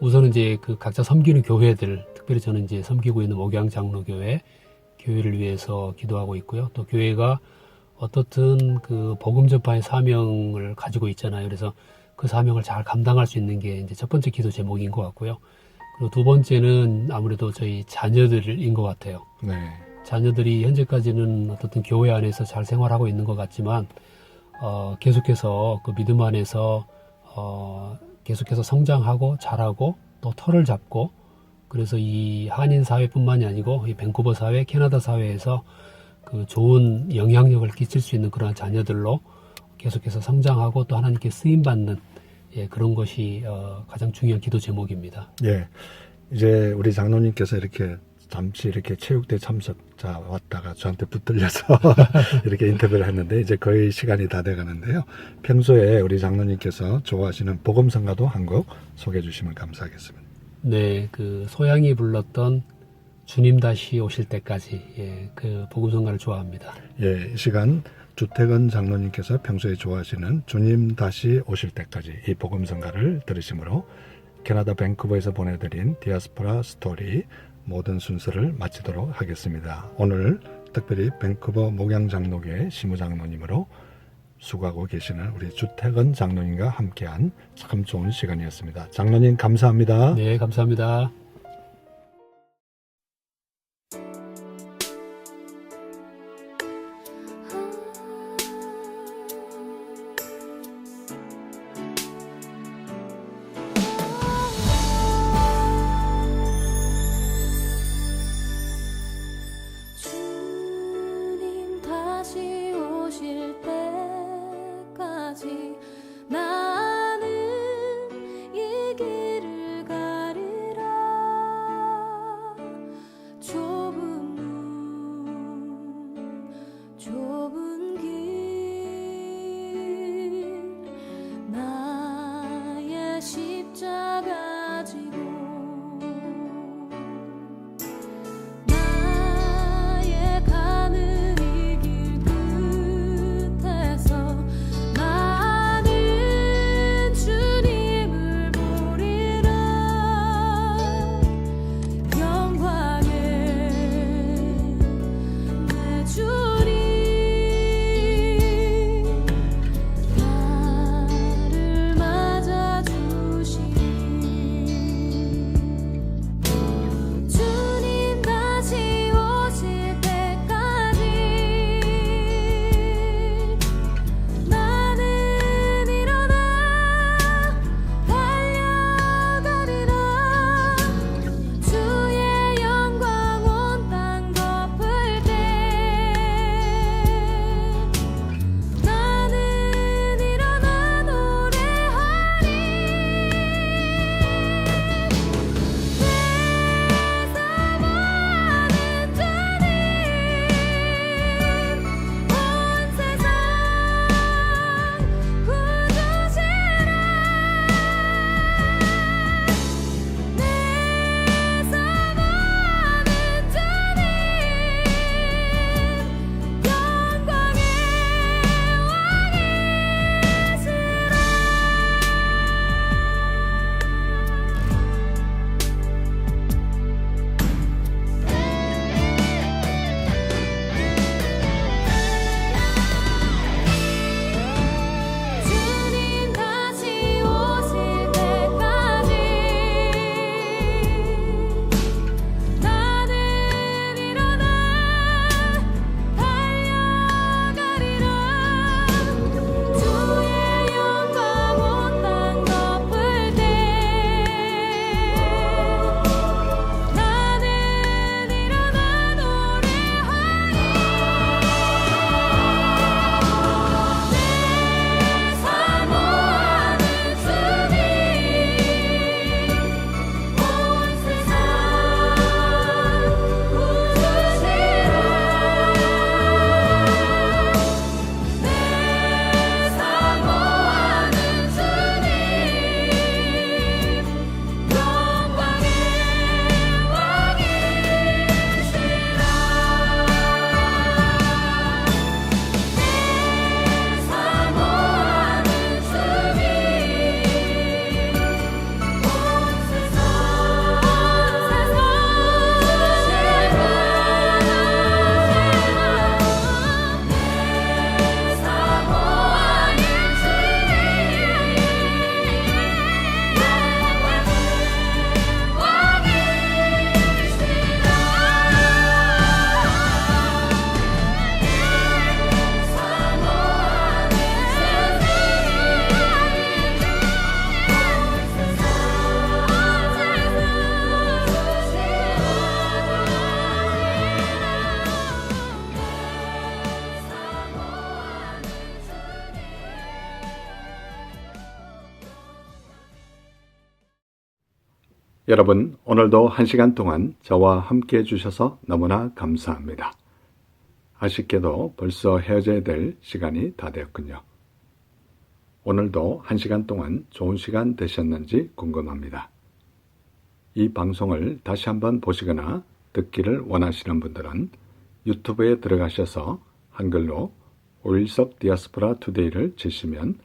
우선은 이제 그 각자 섬기는 교회들, 특별히 저는 이제 섬기고 있는 목양 장로교회 교회를 위해서 기도하고 있고요. 또 교회가 어떻든 그 복음 전파의 사명을 가지고 있잖아요. 그래서 그 사명을 잘 감당할 수 있는 게 이제 첫 번째 기도 제목인 것 같고요. 그리고 두 번째는 아무래도 저희 자녀들인 것 같아요. 네, 자녀들이 현재까지는 어떻든 교회 안에서 잘 생활하고 있는 것 같지만 계속해서 그 믿음 안에서 계속해서 성장하고 자라고 또 터를 잡고 그래서 이 한인 사회뿐만이 아니고 이 밴쿠버 사회, 캐나다 사회에서 그 좋은 영향력을 끼칠 수 있는 그러한 자녀들로 계속해서 성장하고 또 하나님께 쓰임 받는 그런 것이 가장 중요한 기도 제목입니다. 예, 이제 우리 장로님께서 이렇게 잠시 이렇게 체육대 참석자 왔다가 저한테 붙들려서 이렇게 인터뷰를 했는데 이제 거의 시간이 다 돼가는데요. 평소에 우리 장로님께서 좋아하시는 복음성가도 한 곡 소개해 주시면 감사하겠습니다. 네, 그 소양이 불렀던 주님 다시 오실 때까지 그 복음성가를 좋아합니다. 예, 이 시간 주택은 장로님께서 평소에 좋아하시는 주님 다시 오실 때까지 이 복음성가를 들으시므로 캐나다 밴쿠버에서 보내드린 디아스포라 스토리 모든 순서를 마치도록 하겠습니다. 오늘 특별히 밴쿠버 목양장로교회 시무장로님으로 수고하고 계시는 우리 주택은 장로님과 함께한 참 좋은 시간이었습니다. 장로님 감사합니다. 네, 감사합니다. 주님 다시 오실 때까지 나는 이 길을 가리라 여러분, 오늘도 1시간 동안 저와 함께 해주셔서 너무나 감사합니다. 아쉽게도 벌써 헤어져야 될 시간이 다 되었군요. 오늘도 1시간 동안 좋은 시간 되셨는지 궁금합니다. 이 방송을 다시 한번 보시거나 듣기를 원하시는 분들은 유튜브에 들어가셔서 한글로 오일석 디아스포라 투데이를 치시면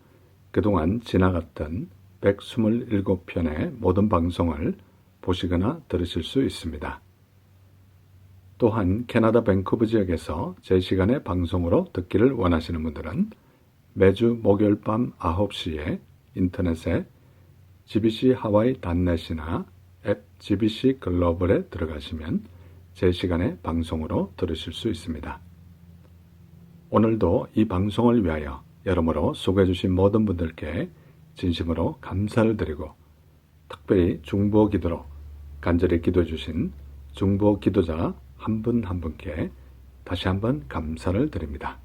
그동안 지나갔던 127편의 모든 방송을 보시거나 들으실 수 있습니다. 또한 캐나다 밴쿠버 지역에서 제 시간의 방송으로 듣기를 원하시는 분들은 매주 목요일 밤 9시에 인터넷에 GBC 하와이 닷넷이나 앱 GBC 글로벌에 들어가시면 제 시간의 방송으로 들으실 수 있습니다. 오늘도 이 방송을 위하여 여러모로 수고해 주신 모든 분들께 진심으로 감사를 드리고 특별히 중보 기도로 간절히 기도해 주신 중보 기도자 한 분 한 분께 다시 한번 감사를 드립니다.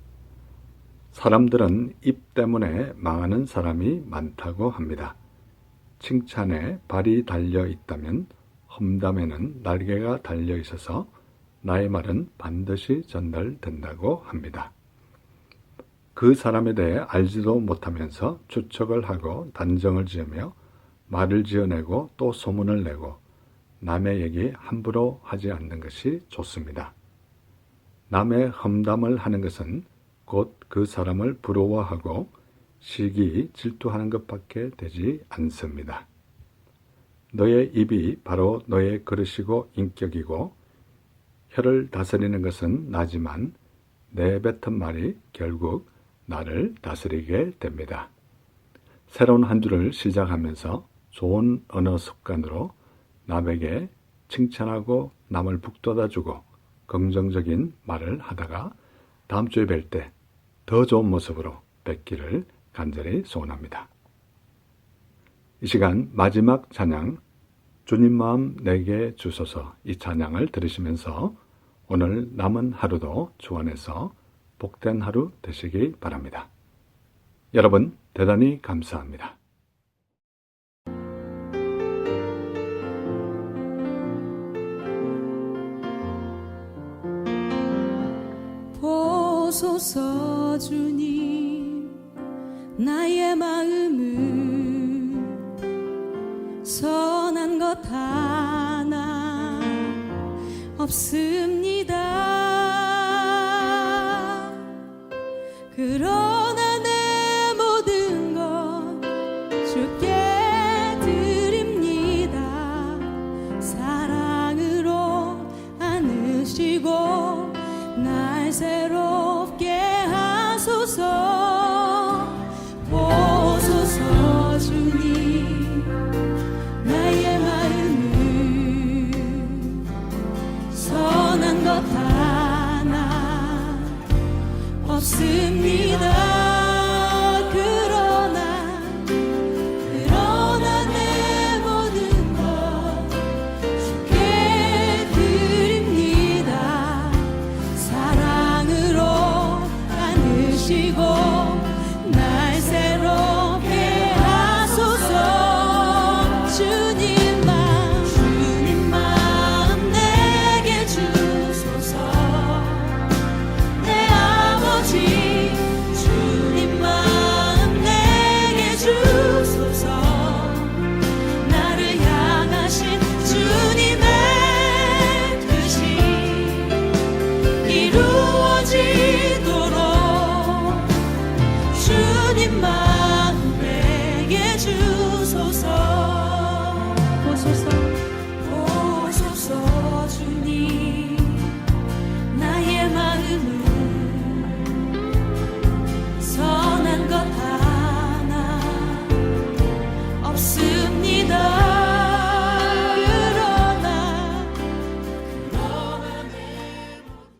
사람들은 입 때문에 망하는 사람이 많다고 합니다. 칭찬에 발이 달려 있다면 험담에는 날개가 달려 있어서 나의 말은 반드시 전달된다고 합니다. 그 사람에 대해 알지도 못하면서 추측을 하고 단정을 지으며 말을 지어내고 또 소문을 내고 남의 얘기 함부로 하지 않는 것이 좋습니다. 남의 험담을 하는 것은 곧 그 사람을 부러워하고 시기 질투하는 것밖에 되지 않습니다. 너의 입이 바로 너의 그릇이고 인격이고 혀를 다스리는 것은 나지만 내뱉은 말이 결국 나를 다스리게 됩니다. 새로운 한 주를 시작하면서 좋은 언어 습관으로 남에게 칭찬하고 남을 북돋아주고 긍정적인 말을 하다가 다음 주에 뵐 때 더 좋은 모습으로 뵙기를 간절히 소원합니다. 이 시간 마지막 찬양 주님 마음 내게 주소서 이 찬양을 들으시면서 오늘 남은 하루도 주 안에서 복된 하루 되시기 바랍니다. 여러분 대단히 감사합니다. 보소서 주님 나의 마음은 선한 것 하나 없습니다. 그러나 내 모든 것 주께 드립니다. 사랑으로 안으시고 날 새롭게 하소서. 보소서 주님 나의 마음은 선한 것 하나 없습니다.